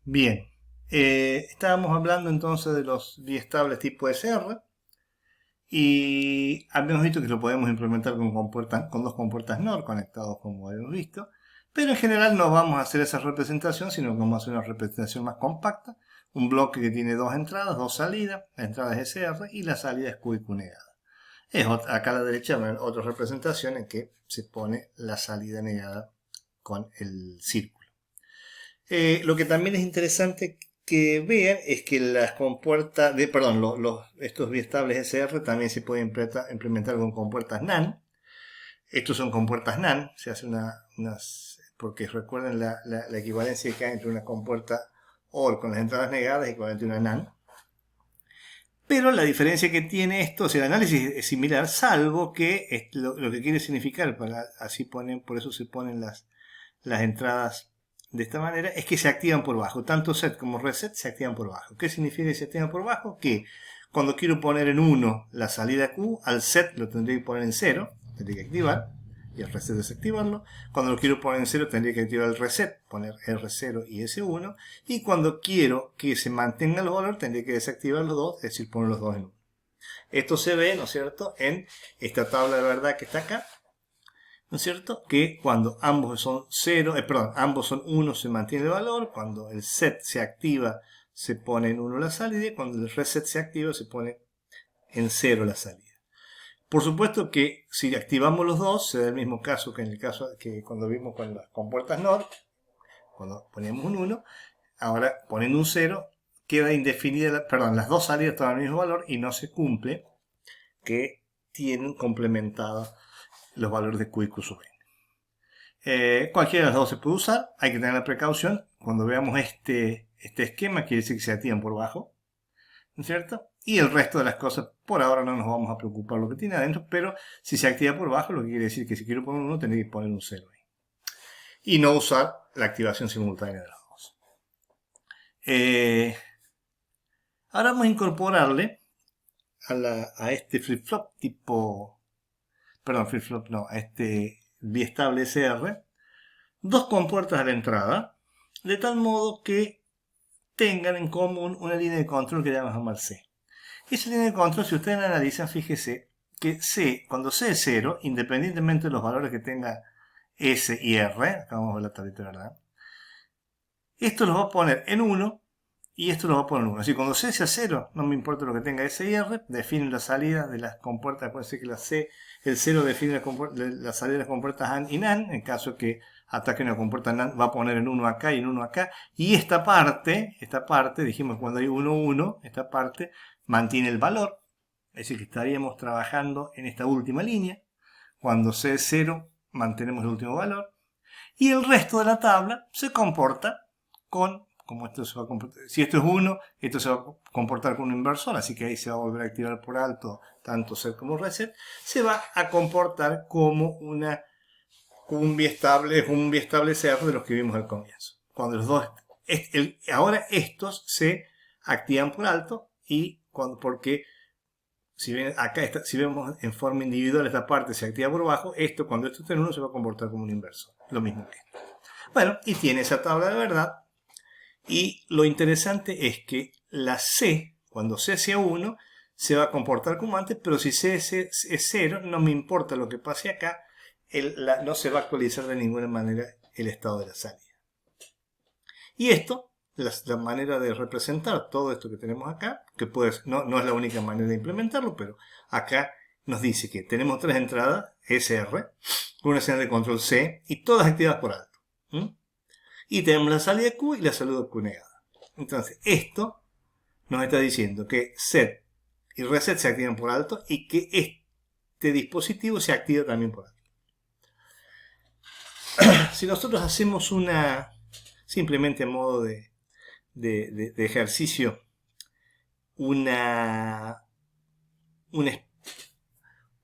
Bien, estábamos hablando entonces de los biestables tipo SR y habíamos visto que lo podemos implementar con dos compuertas NOR conectados como habíamos visto, pero en general no vamos a hacer esa representación, sino que vamos a hacer una representación más compacta, un bloque que tiene dos entradas, dos salidas, la entrada es SR y la salida es Q y Q negada. Acá a la derecha ven otra representación en que se pone la salida negada con el círculo. Lo que también es interesante que vean es que las compuertas, perdón, estos biestables SR también se pueden implementar con compuertas NAND. Estos son compuertas NAND, se hace porque recuerden la equivalencia que hay entre una compuerta OR con las entradas negadas y equivalente a una NAND. Pero la diferencia que tiene esto, o sea, el análisis es similar, salvo que lo que quiere significar, por eso se ponen las entradas de esta manera, es que se activan por bajo. Tanto set como reset se activan por bajo. ¿Qué significa que se activan por bajo? Que cuando quiero poner en 1 la salida Q, al set lo tendría que poner en 0, tendría que activar, y el reset desactivarlo. Cuando lo quiero poner en 0, tendría que activar el reset, poner R0 y S1. Y cuando quiero que se mantenga el valor, tendría que desactivar los dos, es decir, poner los dos en 1. Esto se ve, ¿no es cierto?, en esta tabla de verdad que está acá, ¿no es cierto? Que cuando ambos son 0, ambos son 1 se mantiene el valor, cuando el set se activa se pone en 1 la salida y cuando el reset se activa se pone en 0 la salida. Por supuesto que si activamos los dos, se da el mismo caso que en el caso que cuando vimos con las compuertas NOR, cuando ponemos un 1, ahora poniendo un 0, queda indefinida, las dos salidas toman el mismo valor y no se cumple que tienen complementados los valores de Q y Q sub n. Cualquiera de las dos se puede usar, hay que tener la precaución. Cuando veamos este esquema, quiere decir que se activan por bajo, ¿no es cierto? Y el resto de las cosas, por ahora no nos vamos a preocupar lo que tiene adentro, pero si se activa por bajo, lo que quiere decir que si quiero poner un 1, tendría que poner un 0 ahí. Y no usar la activación simultánea de las dos. Ahora vamos a incorporarle a este flip-flop a este biestable SR, dos compuertas a la entrada, de tal modo que tengan en común una línea de control que vamos a llamar C. Esa línea de control, si ustedes la analizan, fíjese que C, cuando C es 0, independientemente de los valores que tenga S y R, acá vamos a ver la tablita, ¿verdad? Esto los va a poner en 1 y esto los va a poner en 1. Así que cuando C sea 0, no me importa lo que tenga S y R, definen la salida de las compuertas, puede ser que el 0 define la salida de las compuertas AND y NAND, en caso que ataque una compuerta NAND va a poner en 1 acá y en 1 acá, y esta parte, dijimos cuando hay 1, 1, esta parte mantiene el valor, es decir que estaríamos trabajando en esta última línea, cuando C es 0 mantenemos el último valor, y el resto de la tabla se comporta como esto se va a comportar, si esto es 1, esto se va a comportar con un inversor, así que ahí se va a volver a activar por alto tanto set como reset, se va a comportar como un biestable CR de los que vimos al comienzo. Cuando los dos, ahora estos se activan por alto porque si ven acá, si vemos en forma individual esta parte se activa por bajo, cuando esto está en 1 se va a comportar como un inversor, lo mismo que esto. Bueno, y tiene esa tabla de verdad. Y lo interesante es que la C, cuando C sea 1, se va a comportar como antes, pero si C es 0, no me importa lo que pase acá, no se va a actualizar de ninguna manera el estado de la salida. Y esto, la manera de representar todo esto que tenemos acá, que no es la única manera de implementarlo, pero acá nos dice que tenemos tres entradas, SR, con una señal de control C, y todas activadas por alto. Y tenemos la salida Q y la salida Q negada. Entonces, esto nos está diciendo que set y reset se activan por alto y que este dispositivo se activa también por alto. Si nosotros hacemos simplemente a modo de ejercicio, una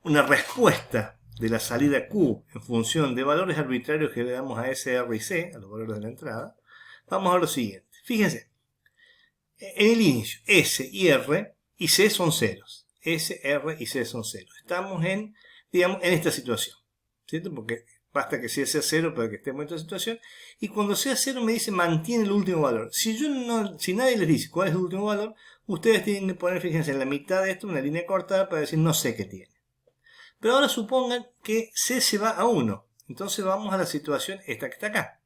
respuesta de la salida Q en función de valores arbitrarios que le damos a S, R y C, a los valores de la entrada, vamos a ver lo siguiente. Fíjense, en el inicio, S y R y C son ceros. S, R y C son ceros. Estamos en esta situación, ¿cierto? Porque basta que sea 0 para que estemos en esta situación. Y cuando sea 0 me dice mantiene el último valor. Si nadie les dice cuál es el último valor, ustedes tienen que poner, fíjense, en la mitad de esto una línea cortada para decir no sé qué tiene. Pero ahora supongan que C se va a 1. Entonces vamos a la situación esta que está acá.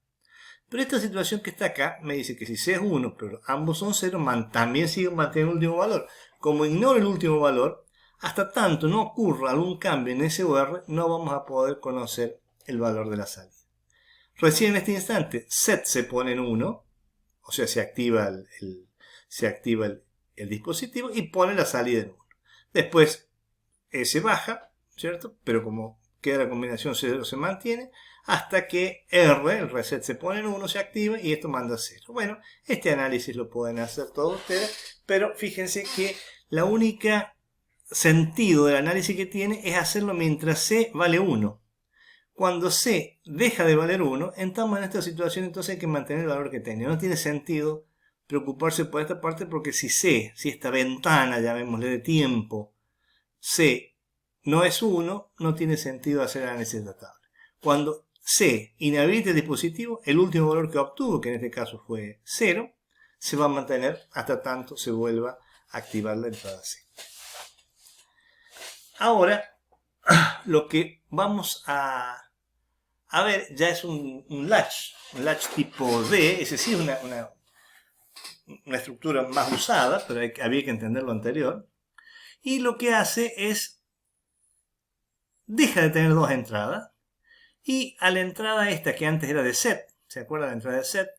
Pero esta situación que está acá me dice que si C es 1, pero ambos son 0, también sigue manteniendo el último valor. Como ignoro el último valor, hasta tanto no ocurra algún cambio en SOR, no vamos a poder conocer el valor de la salida. Recién en este instante, set se pone en 1, o sea, se activa el dispositivo y pone la salida en 1. Después S baja, ¿cierto? Pero como queda la combinación 0 se mantiene, hasta que R, el reset se pone en 1, se activa y esto manda 0. Bueno, este análisis lo pueden hacer todos ustedes, pero fíjense que la única sentido del análisis que tiene es hacerlo mientras C vale 1. Cuando C deja de valer 1, estamos en esta situación, entonces hay que mantener el valor que tiene. No tiene sentido preocuparse por esta parte porque si esta ventana, llamémosle de tiempo, C no es 1, no tiene sentido hacer análisis de la tabla. Cuando C inhabilita el dispositivo, el último valor que obtuvo, que en este caso fue 0, se va a mantener hasta tanto se vuelva a activar la entrada C. Ahora, lo que vamos a ver ya es un latch tipo D, ese sí es una estructura más usada, pero había que entender lo anterior. Y lo que hace es, deja de tener dos entradas, y a la entrada esta que antes era de set, ¿se acuerdan de la entrada de set?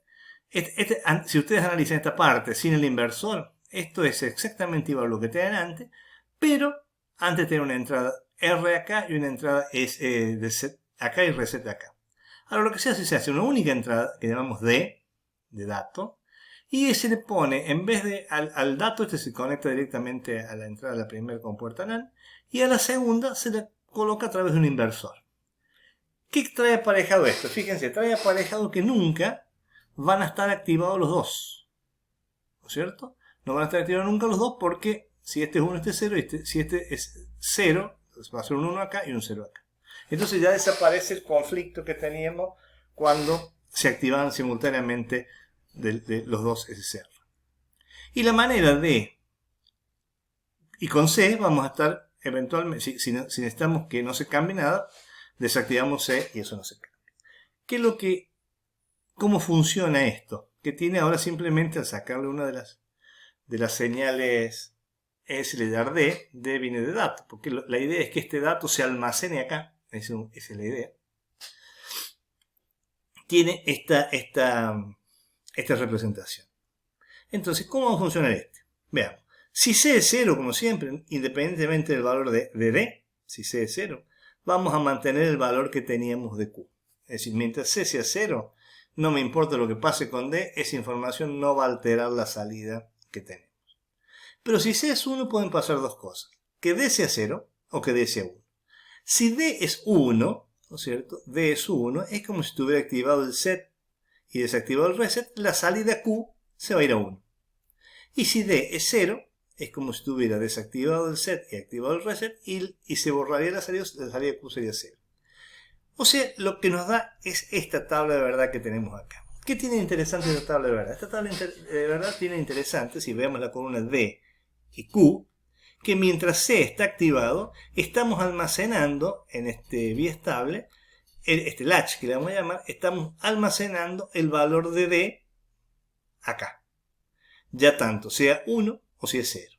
Si ustedes analizan esta parte sin el inversor, esto es exactamente igual a lo que tenían antes, pero antes tenía una entrada R acá y una entrada de set acá y reset acá. Ahora lo que se hace una única entrada que llamamos D, de dato, y se le pone, en vez de al dato, este se conecta directamente a la entrada de la primera compuerta NAND, y a la segunda se le coloca a través de un inversor. ¿Qué trae aparejado esto? Fíjense, trae aparejado que nunca van a estar activados los dos, ¿no es cierto? No van a estar activados nunca los dos porque si este es 1, este es 0, si este es 0, va a ser un 1 acá y un 0 acá. Entonces ya desaparece el conflicto que teníamos cuando se activaban simultáneamente de los dos SCR. Y la manera y con C vamos a estar eventualmente, si necesitamos que no se cambie nada, desactivamos C y eso no se cambia. ¿Cómo funciona esto? Que tiene ahora simplemente al sacarle una de las señales S le dar D viene de dato, porque la idea es que este dato se almacene acá. Esa es la idea. Tiene esta representación. Entonces, ¿cómo va a funcionar este? Veamos. Si C es 0, como siempre, independientemente del valor de D, si C es 0, vamos a mantener el valor que teníamos de Q. Es decir, mientras C sea 0, no me importa lo que pase con D, esa información no va a alterar la salida que tenemos. Pero si C es 1, pueden pasar dos cosas. Que D sea 0 o que D sea 1. Si D es 1, ¿no es cierto? D es 1, es como si estuviera activado el set y desactivado el reset, la salida Q se va a ir a 1. Y si D es 0, es como si estuviera desactivado el set y activado el reset y se borraría la salida Q sería 0. O sea, lo que nos da es esta tabla de verdad que tenemos acá. ¿Qué tiene interesante esta tabla de verdad? Esta tabla de verdad tiene interesante, si vemos la columna D y Q, que mientras C está activado, estamos almacenando en este biestable, este latch que le vamos a llamar, estamos almacenando el valor de D acá. Ya tanto sea 1 o sea 0.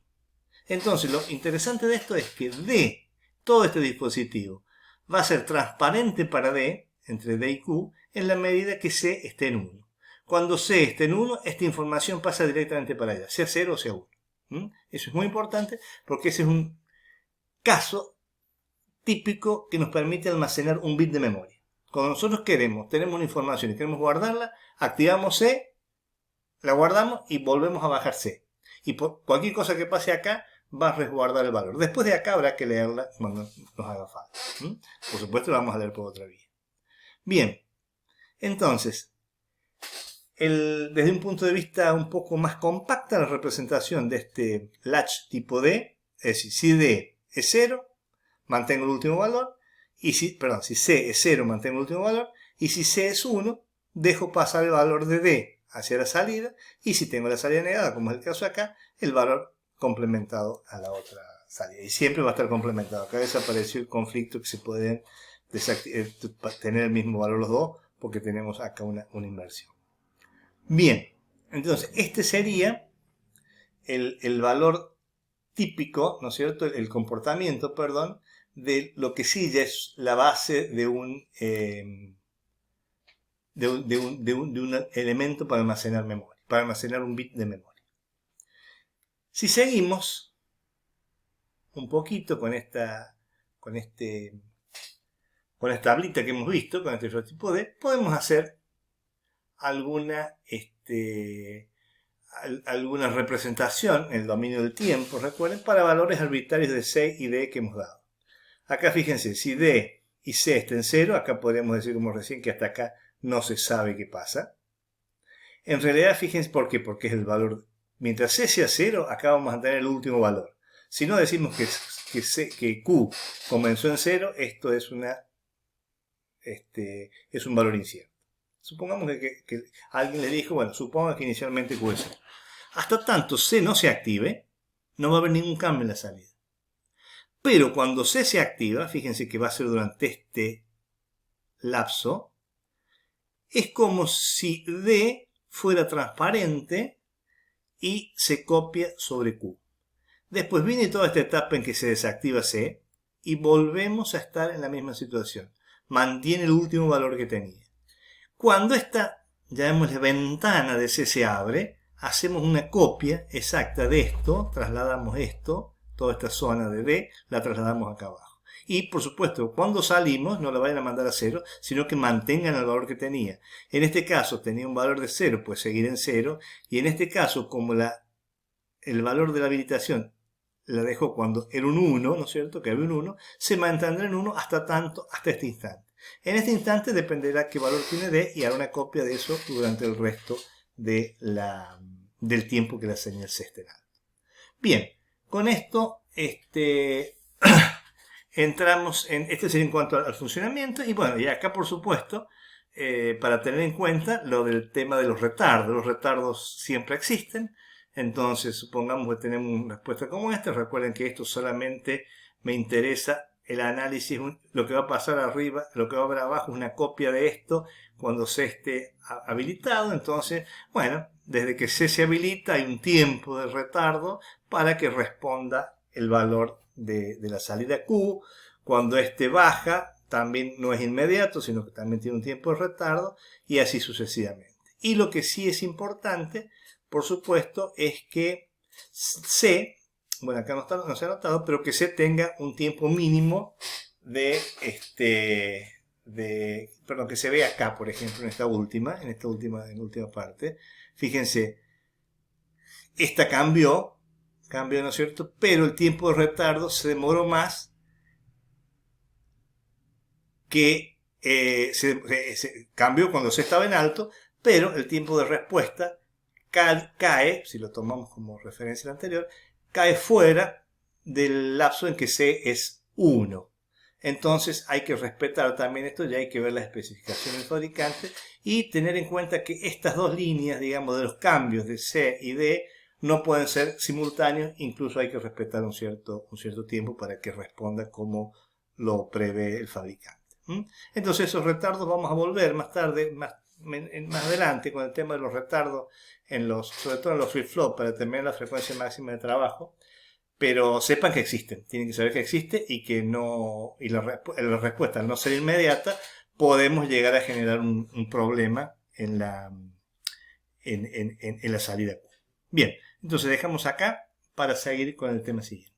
Entonces, lo interesante de esto es que D, todo este dispositivo, va a ser transparente para D, entre D y Q, en la medida que C esté en 1. Cuando C esté en 1, esta información pasa directamente para allá, sea 0 o sea 1. Eso es muy importante porque ese es un caso típico que nos permite almacenar un bit de memoria. Cuando nosotros tenemos una información y queremos guardarla, activamos C, la guardamos y volvemos a bajar C. Y por cualquier cosa que pase acá, va a resguardar el valor. Después de acá habrá que leerla cuando nos haga falta. Por supuesto, la vamos a leer por otra vía. Bien, entonces, desde un punto de vista un poco más compacta, la representación de este latch tipo D, es decir, si D es 0, mantengo el último valor, Y si C es 0, mantengo el último valor. Y si C es 1, dejo pasar el valor de D hacia la salida. Y si tengo la salida negada, como es el caso acá, el valor complementado a la otra salida. Y siempre va a estar complementado. Acá desapareció el conflicto que se pueden tener el mismo valor los dos, porque tenemos acá una inversión. Bien, entonces este sería el valor típico, ¿no es cierto? El comportamiento, perdón, de lo que sí ya es la base de un elemento para almacenar memoria, para almacenar un bit de memoria. Si seguimos un poquito con esta tablita que hemos visto, con este tipo D, podemos hacer alguna representación en el dominio del tiempo, recuerden, para valores arbitrarios de C y D que hemos dado. Acá fíjense, si D y C están en 0, acá podríamos decir como recién que hasta acá no se sabe qué pasa. En realidad, fíjense por qué, porque es el valor. Mientras C sea 0, acá vamos a tener el último valor. Si no decimos que Q comenzó en 0, esto es un valor incierto. Supongamos que alguien le dijo, bueno, suponga que inicialmente Q es 0. Hasta tanto C no se active, no va a haber ningún cambio en la salida. Pero cuando C se activa, fíjense que va a ser durante este lapso, es como si D fuera transparente y se copia sobre Q. Después viene toda esta etapa en que se desactiva C y volvemos a estar en la misma situación. Mantiene el último valor que tenía. Cuando esta, llamémosle ventana de C se abre, hacemos una copia exacta de esto, trasladamos esto, toda esta zona de D, la trasladamos acá abajo. Y por supuesto, cuando salimos, no la vayan a mandar a 0, sino que mantengan el valor que tenía. En este caso tenía un valor de 0, pues seguir en 0. Y en este caso, como el valor de la habilitación la dejó cuando era un 1, ¿no es cierto? Que había un 1, se mantendrá en 1 hasta este instante. En este instante dependerá qué valor tiene D y hará una copia de eso durante el resto del tiempo que la señal C esté en alto. Bien, con esto entramos en, sería en cuanto al funcionamiento, y bueno, y acá por supuesto, para tener en cuenta lo del tema de los retardos siempre existen, entonces supongamos que tenemos una respuesta como esta, recuerden que esto solamente me interesa el análisis, lo que va a pasar arriba, lo que va a haber abajo es una copia de esto cuando C esté habilitado, entonces, bueno, desde que C se habilita hay un tiempo de retardo para que responda el valor de la salida Q. Cuando este baja, también no es inmediato, sino que también tiene un tiempo de retardo, y así sucesivamente. Y lo que sí es importante, por supuesto, es que C, bueno, acá no se ha notado, pero que C tenga un tiempo mínimo perdón, que se ve acá, por ejemplo, en esta última parte. Fíjense, esta cambió, ¿no es cierto? Pero el tiempo de retardo se demoró más que se cambió cuando C estaba en alto, pero el tiempo de respuesta cae, si lo tomamos como referencia al anterior, cae fuera del lapso en que C es 1. Entonces hay que respetar también esto, ya hay que ver las especificaciones del fabricante y tener en cuenta que estas dos líneas, digamos, de los cambios de C y D no pueden ser simultáneos, incluso hay que respetar un cierto tiempo para que responda como lo prevé el fabricante. Entonces esos retardos vamos a volver más tarde, más adelante con el tema de los retardos, sobre todo en los flip-flop, para determinar la frecuencia máxima de trabajo. Pero sepan que existen, tienen que saber que existe y que la respuesta al no ser inmediata, podemos llegar a generar un problema en la salida. Bien, entonces dejamos acá para seguir con el tema siguiente.